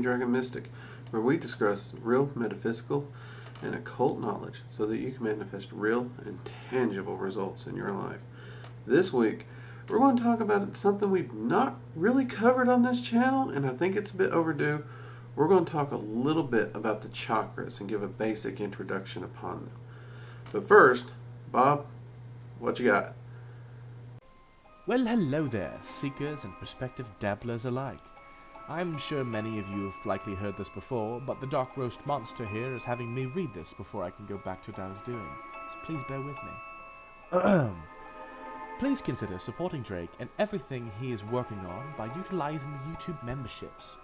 Green Dragon Mystic, where we discuss real metaphysical and occult knowledge so that you can manifest real and tangible results in your life. This week, we're going to talk about something we've not really covered on this channel, and I think it's a bit overdue. We're going to talk a little bit about the chakras and give a basic introduction upon them. But first, Bob, what you got? Well, hello there, seekers and prospective dabblers alike. I'm sure many of you have likely heard this before, but the Dark Roast Monster here is having me read this before I can go back to what I was doing, so please bear with me. Please consider supporting Drake and everything he is working on by utilizing the YouTube memberships.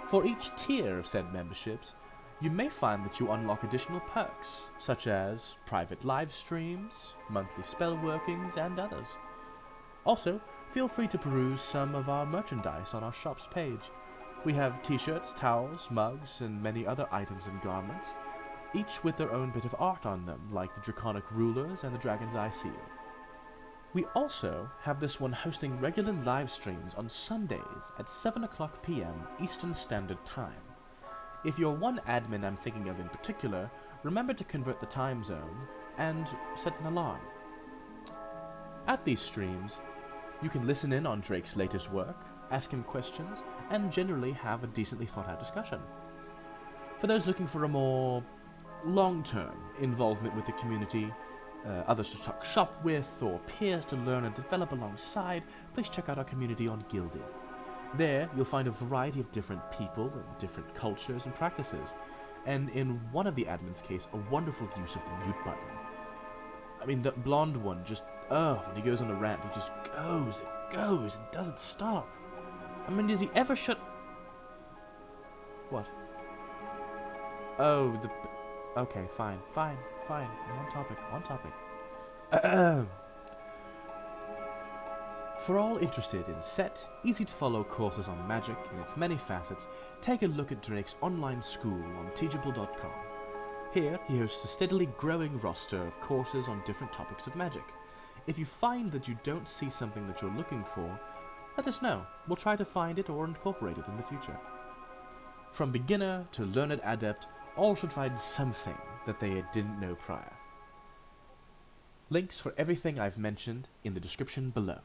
For each tier of said memberships, you may find that you unlock additional perks, such as private live streams, monthly spell workings, and others. Also, feel free to peruse some of our merchandise on our shop's page. We have t-shirts, towels, mugs, and many other items and garments, each with their own bit of art on them, like the Draconic Rulers and the Dragon's Eye Seal. We also have this one hosting regular live streams on Sundays at 7 o'clock p.m. Eastern Standard Time. If you're one admin I'm thinking of in particular, remember to convert the time zone and set an alarm. At these streams, you can listen in on Drake's latest work, ask him questions, and generally have a decently thought-out discussion. For those looking for a more long-term involvement with the community, others to talk shop with, or peers to learn and develop alongside, please check out our community on Guilded. There, you'll find a variety of different people and different cultures and practices, and in one of the admin's case, a wonderful use of the mute button. I mean, the blonde one just, when he goes on a rant, he just goes, and doesn't stop. I mean, does he ever shut... What? Oh, okay, fine. On topic. For all interested in set, easy-to-follow courses on magic in its many facets, take a look at Drake's online school on teachable.com. Here, he hosts a steadily growing roster of courses on different topics of magic. If you find that you don't see something that you're looking for, let us know. We'll try to find it or incorporate it in the future. From beginner to learned adept, all should find something that they didn't know prior. Links for everything I've mentioned in the description below.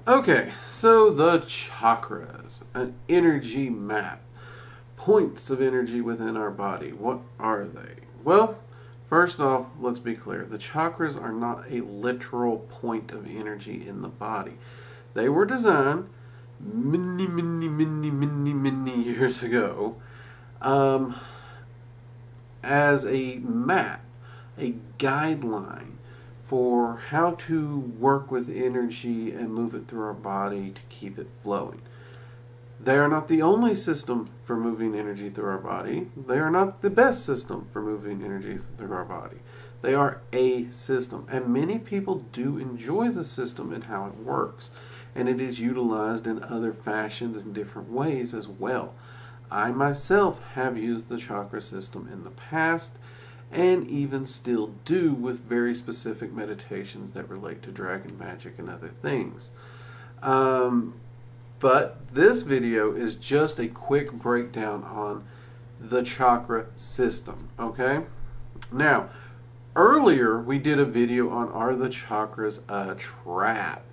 Okay, so the chakras, an energy map. Points of energy within our body. What are they? Well, first off, let's be clear. The chakras are not a literal point of energy in the body. They were designed many years ago as a map, a guideline for how to work with energy and move it through our body to keep it flowing. They are not the only system for moving energy through our body. They are not the best system for moving energy through our body. They are a system, and many people do enjoy the system and how it works, and it is utilized in other fashions in different ways as well. I myself have used the chakra system in the past, and even still do with very specific meditations that relate to dragon magic and other things. But this video is just a quick breakdown on the chakra system, okay? Now, earlier we did a video on Are the Chakras a Trap?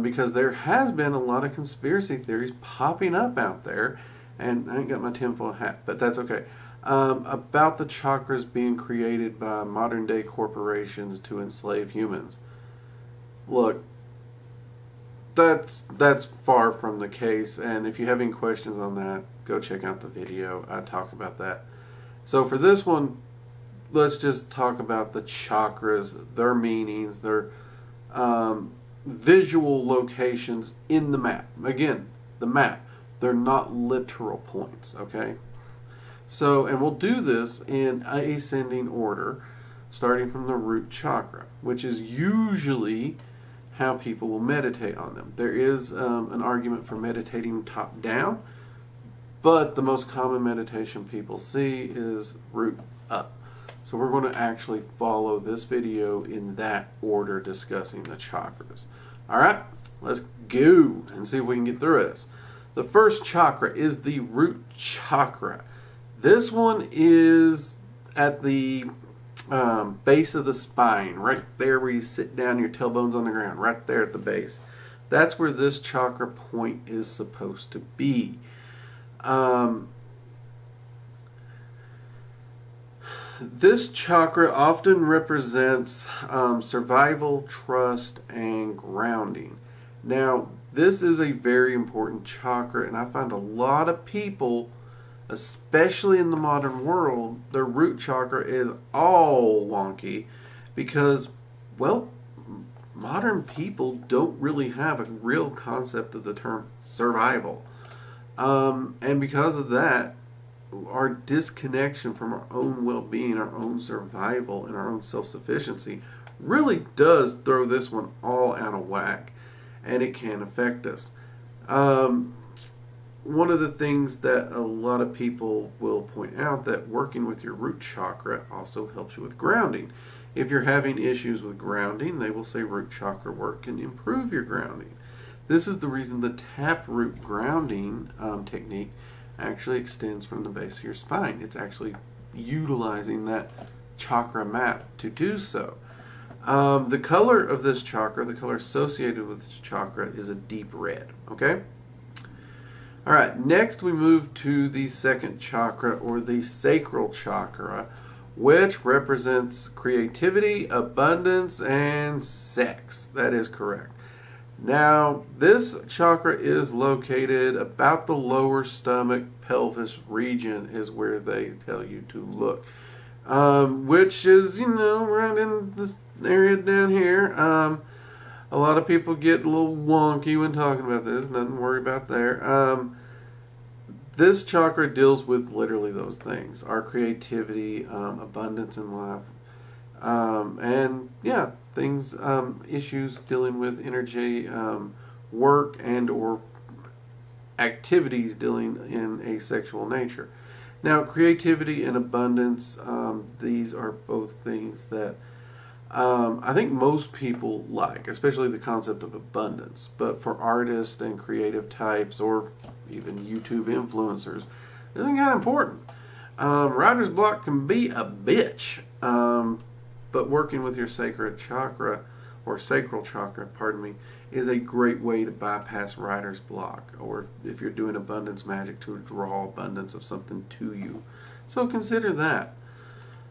Because there has been a lot of conspiracy theories popping up out there, and I ain't got my tinfoil hat, but that's okay, about the chakras being created by modern day corporations to enslave humans. Look, that's far from the case, and if you have any questions on that, go check out the video. I talk about that. So for this one, let's just talk about the chakras, their meanings, their visual locations in the map. Again, the map. They're not literal points, okay? So, and we'll do this in ascending order, starting from the root chakra, which is usually how people will meditate on them. There is an argument for meditating top down, but the most common meditation people see is root up. So we're going to actually follow this video in that order, discussing the chakras. Alright, let's go and see if we can get through this. The first chakra is the root chakra. This one is at the base of the spine, right there where you sit down, your tailbone's on the ground, right there at the base. That's where this chakra point is supposed to be. This chakra often represents survival, trust, and grounding. Now, this is a very important chakra, and I find a lot of people, especially in the modern world, their root chakra is all wonky because, well, modern people don't really have a real concept of the term survival. And because of that, our disconnection from our own well-being, our own survival, and our own self-sufficiency really does throw this one all out of whack, and it can affect us. One of the things that a lot of people will point out that working with your root chakra also helps you with grounding. If you're having issues with grounding, they will say root chakra work can improve your grounding. This is the reason the taproot grounding technique actually extends from the base of your spine. It's actually utilizing that chakra map to do so. The color of this chakra, the color associated with this chakra, is a deep red. Okay? All right, next we move to the second chakra, or the Sacral Chakra, which represents creativity, abundance, and sex. That is correct. Now, this chakra is located about the lower stomach, pelvis region is where they tell you to look, which is, right in this area down here. A lot of people get a little wonky when talking about this. Nothing to worry about there. This chakra deals with literally those things: our creativity, abundance in life, and yeah, things, issues dealing with energy, work, and or activities dealing in a sexual nature. Now, creativity and abundance, these are both things that I think most people like, especially the concept of abundance. But for artists and creative types, or even YouTube influencers, this is kind of important. Writer's block can be a bitch, but working with your sacral chakra, is a great way to bypass writer's block, or if you're doing abundance magic, to draw abundance of something to you. So consider that.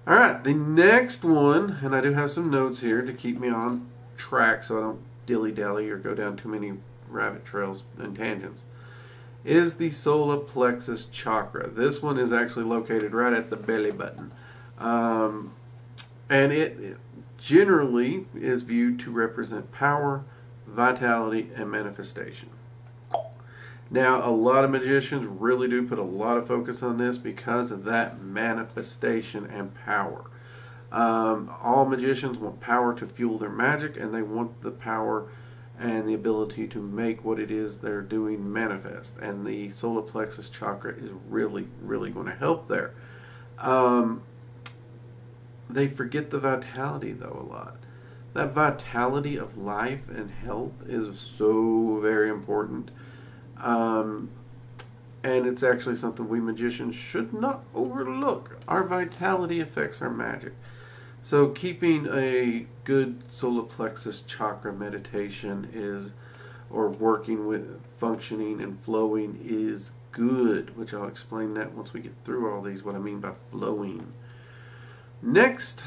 All right, the next one, and I do have some notes here to keep me on track so I don't dilly-dally or go down too many rabbit trails and tangents, is the solar plexus chakra. This one is actually located right at the belly button. And it generally is viewed to represent power, vitality, and manifestation. Now, a lot of magicians really do put a lot of focus on this because of that manifestation and power. All magicians want power to fuel their magic, and they want the power and the ability to make what it is they're doing manifest. And the solar plexus chakra is really, really going to help there. They forget the vitality, though, a lot. That vitality of life and health is so very important. And it's actually something we magicians should not overlook. Our vitality affects our magic. So keeping a good solar plexus chakra meditation is, or working with functioning and flowing, is good, which I'll explain that once we get through all these, what I mean by flowing. Next,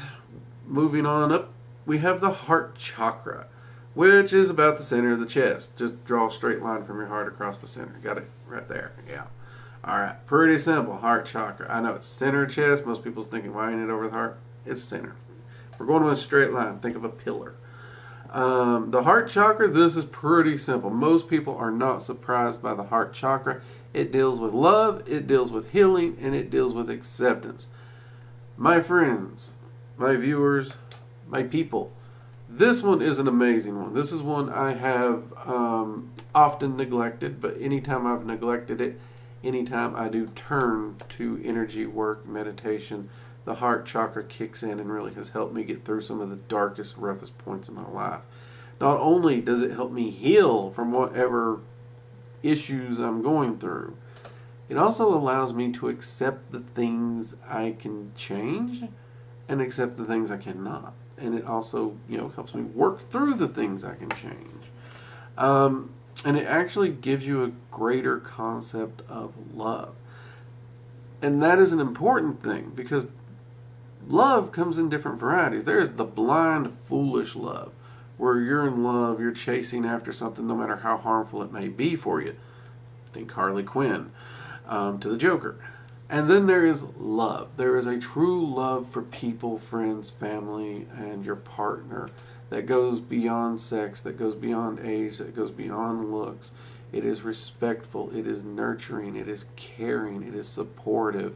moving on up, we have the heart chakra, which is about the center of the chest. Just draw a straight line from your heart across the center. Got it right there. Yeah. All right. Pretty simple. Heart chakra. I know it's center chest. Most people's thinking, why ain't it over the heart? It's center. We're going with a straight line. Think of a pillar. The heart chakra, this is pretty simple. Most people are not surprised by the heart chakra. It deals with love, it deals with healing, and it deals with acceptance. My friends, my viewers, my people, this one is an amazing one. This is one I have often neglected, but anytime I've neglected it, anytime I do turn to energy work, meditation, the heart chakra kicks in and really has helped me get through some of the darkest, roughest points in my life. Not only does it help me heal from whatever issues I'm going through. It also allows me to accept the things I can change and accept the things I cannot. And it also, helps me work through the things I can change. And it actually gives you a greater concept of love. And that is an important thing, because love comes in different varieties. There's the blind, foolish love, where you're in love, you're chasing after something no matter how harmful it may be for you. Think Harley Quinn to the Joker. And then there is love. There is a true love for people, friends, family, and your partner that goes beyond sex, that goes beyond age, that goes beyond looks. It is respectful, it is nurturing, it is caring, it is supportive.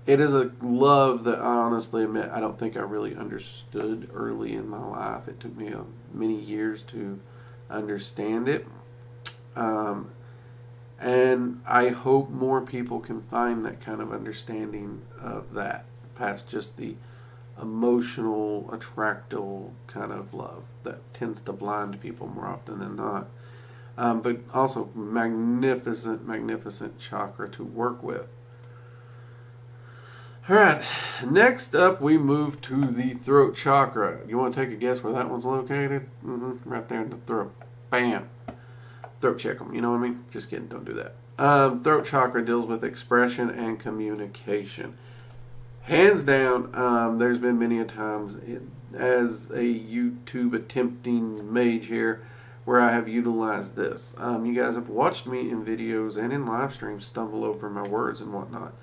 It is a love that I honestly admit I don't think I really understood early in my life. It took me many years to understand it. And I hope more people can find that kind of understanding of that, past just the emotional, attractive kind of love that tends to blind people more often than not. But also magnificent, magnificent chakra to work with. Alright, next up we move to the throat chakra. You want to take a guess where that one's located? Right there in the throat. Bam. Throat check them, you know what I mean? Just kidding, don't do that. Throat chakra deals with expression and communication. Hands down, there's been many a times as a YouTube attempting mage here where I have utilized this. You guys have watched me in videos and in live streams stumble over my words and whatnot.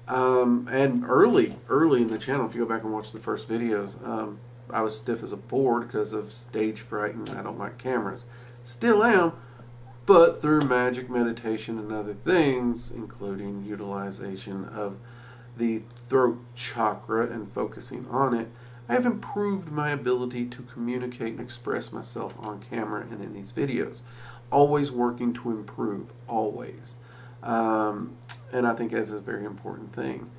And early in the channel, if you go back and watch the first videos, I was stiff as a board because of stage fright and I don't like cameras. Still am, but through magic, meditation, and other things, including utilization of the throat chakra and focusing on it, I have improved my ability to communicate and express myself on camera and in these videos. Always working to improve, always. And I think that's a very important thing.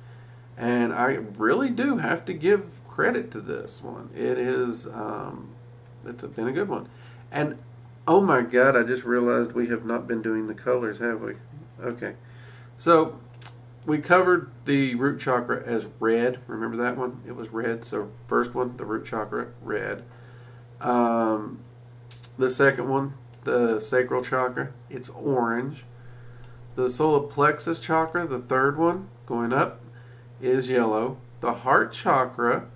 And I really do have to give credit to this one. It is, it's been a good one. And oh my God, I just realized we have not been doing the colors, have we? Okay. So we covered the root chakra as red. Remember that one? It was red. So first one, the root chakra, red. The second one, the sacral chakra, it's orange. The solar plexus chakra, the third one, going up, is yellow. The heart chakra,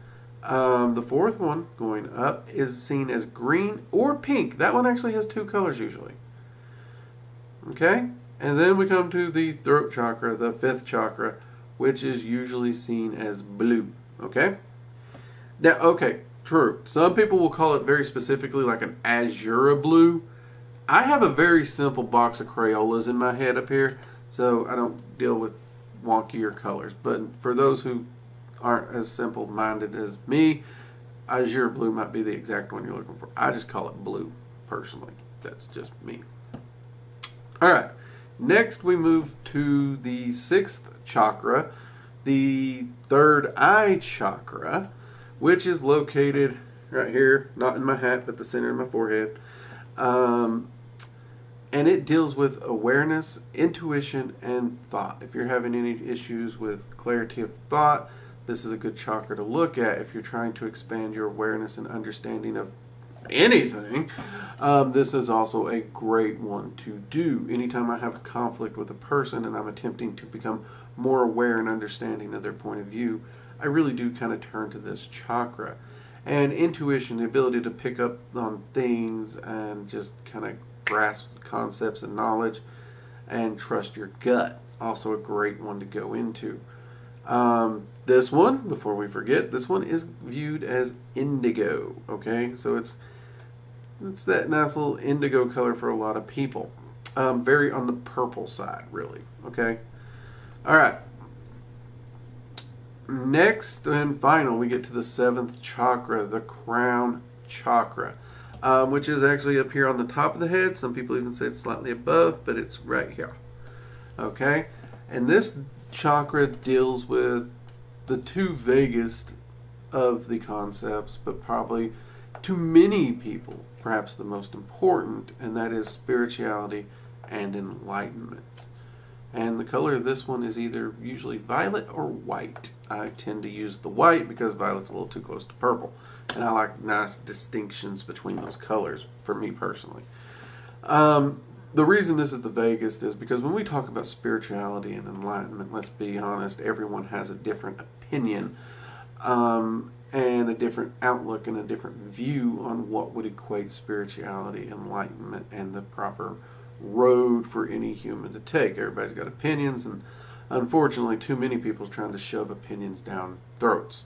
the fourth one, going up, is seen as green or pink. That one actually has two colors usually. Okay? And then we come to the throat chakra, the fifth chakra, which is usually seen as blue. Okay? Now, okay, true. Some people will call it very specifically like an azure blue. I have a very simple box of Crayolas in my head up here, so I don't deal with wonkier colors. But for those who aren't as simple-minded as me, azure blue might be the exact one you're looking for. I just call it blue, personally. That's just me. All right. Next, we move to the sixth chakra, the third eye chakra, which is located right here, not in my hat, but the center of my forehead. And it deals with awareness, intuition, and thought. If you're having any issues with clarity of thought, this is a good chakra to look at. If you're trying to expand your awareness and understanding of anything, this is also a great one to do. Anytime I have a conflict with a person and I'm attempting to become more aware and understanding of their point of view, I really do kind of turn to this chakra. And intuition, the ability to pick up on things and just kind of grasp concepts and knowledge and trust your gut. Also a great one to go into. This one, before we forget, this one is viewed as indigo. Okay, so it's that nice little indigo color for a lot of people. Very on the purple side, really. Okay, all right. Next and final, we get to the seventh chakra, the crown chakra, which is actually up here on the top of the head. Some people even say it's slightly above, but it's right here. Okay, and this chakra deals with the two vaguest of the concepts, but probably to many people, perhaps the most important, and that is spirituality and enlightenment. And the color of this one is either usually violet or white. I tend to use the white because violet's a little too close to purple. And I like nice distinctions between those colors, for me personally. The reason this is the vaguest is because when we talk about spirituality and enlightenment, let's be honest, everyone has a different opinion and a different outlook and a different view on what would equate spirituality, enlightenment, and the proper road for any human to take. Everybody's got opinions, and unfortunately too many people are trying to shove opinions down throats.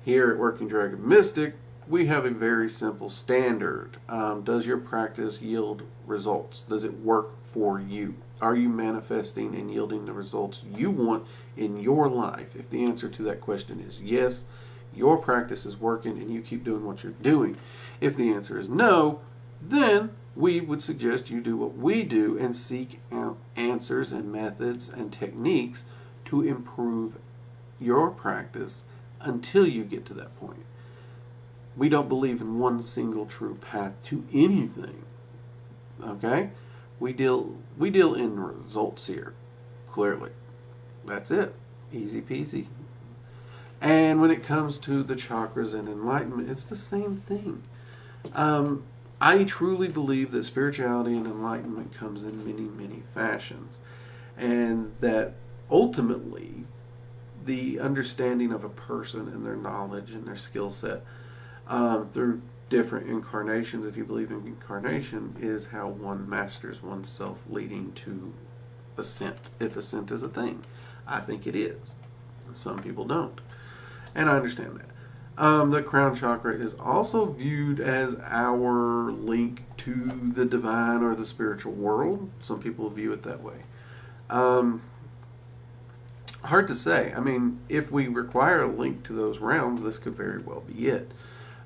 Here at Working Dragon Mystic, we have a very simple standard. Does your practice yield results? Does it work for you? Are you manifesting and yielding the results you want in your life? If the answer to that question is yes, your practice is working and you keep doing what you're doing. If the answer is no, then we would suggest you do what we do and seek out answers and methods and techniques to improve your practice until you get to that point. We don't believe in one single true path to anything. Okay? We deal in results here. Clearly. That's it. Easy peasy. And when it comes to the chakras and enlightenment, it's the same thing. I truly believe that spirituality and enlightenment comes in many, many fashions. And that ultimately, the understanding of a person and their knowledge and their skill set through different incarnations, if you believe in incarnation, is how one masters oneself, leading to ascent, if ascent is a thing. I think it is. Some people don't. And I understand that. The crown chakra is also viewed as our link to the divine or the spiritual world. Some people view it that way. Hard to say. I mean, if we require a link to those realms, this could very well be it.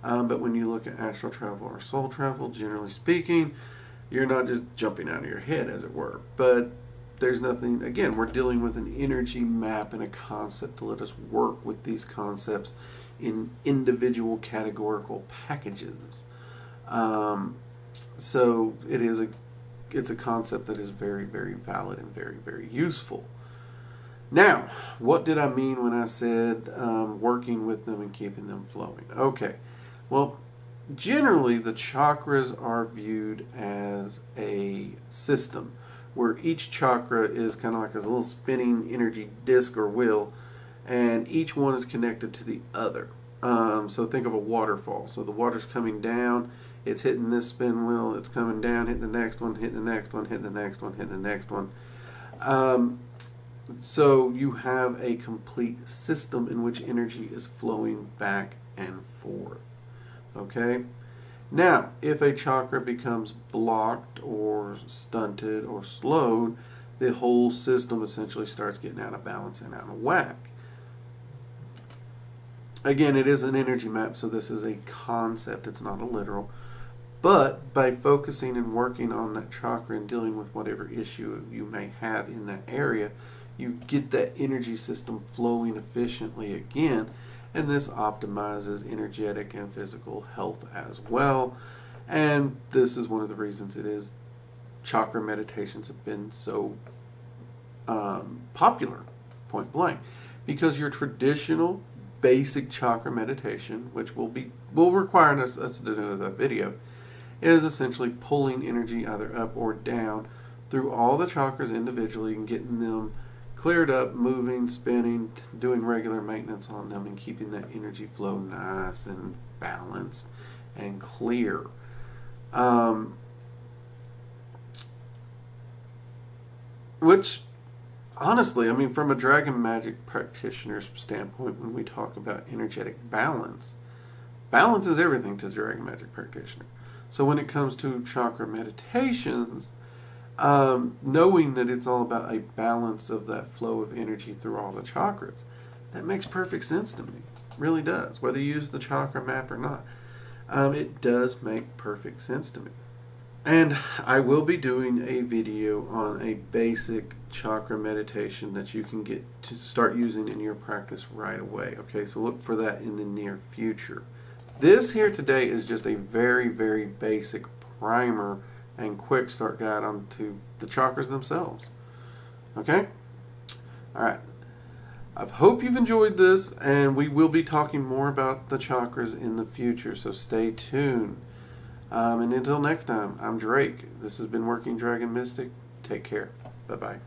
But when you look at astral travel or soul travel, generally speaking, you're not just jumping out of your head, as it were. But there's nothing, again, we're dealing with an energy map and a concept to let us work with these concepts in individual categorical packages. So it's a concept that is very, very valid and very, very useful. Now, what did I mean when I said working with them and keeping them flowing? Okay, well, generally the chakras are viewed as a system where each chakra is kind of like a little spinning energy disc or wheel, and each one is connected to the other. So think of a waterfall. So the water's coming down, it's hitting this spin wheel, it's coming down, hitting the next one, hitting the next one, hitting the next one, hitting the next one. So you have a complete system in which energy is flowing back and forth. Okay? Now, if a chakra becomes blocked or stunted or slowed, the whole system essentially starts getting out of balance and out of whack. Again, it is an energy map, so this is a concept. It's not a literal. But by focusing and working on that chakra and dealing with whatever issue you may have in that area, you get that energy system flowing efficiently again, and this optimizes energetic and physical health as well. And this is one of the reasons chakra meditations have been so popular, point blank, because your traditional basic chakra meditation, which will require us to do that video, is essentially pulling energy either up or down through all the chakras individually and getting them cleared up, moving, spinning, doing regular maintenance on them, and keeping that energy flow nice and balanced and clear. Which, honestly, I mean, from a dragon magic practitioner's standpoint, when we talk about energetic balance, balance is everything to the dragon magic practitioner. So when it comes to chakra meditations, knowing that it's all about a balance of that flow of energy through all the chakras, that makes perfect sense to me. It really does. Whether you use the chakra map or not, it does make perfect sense to me. And I will be doing a video on a basic chakra meditation that you can get to start using in your practice right away. Okay, so look for that in the near future. This here today is just a very, very basic primer and quick start guide onto the chakras themselves. Okay? Alright. I hope you've enjoyed this, and we will be talking more about the chakras in the future, so stay tuned. And until next time, I'm Drake. This has been Working Dragon Mystic. Take care. Bye-bye.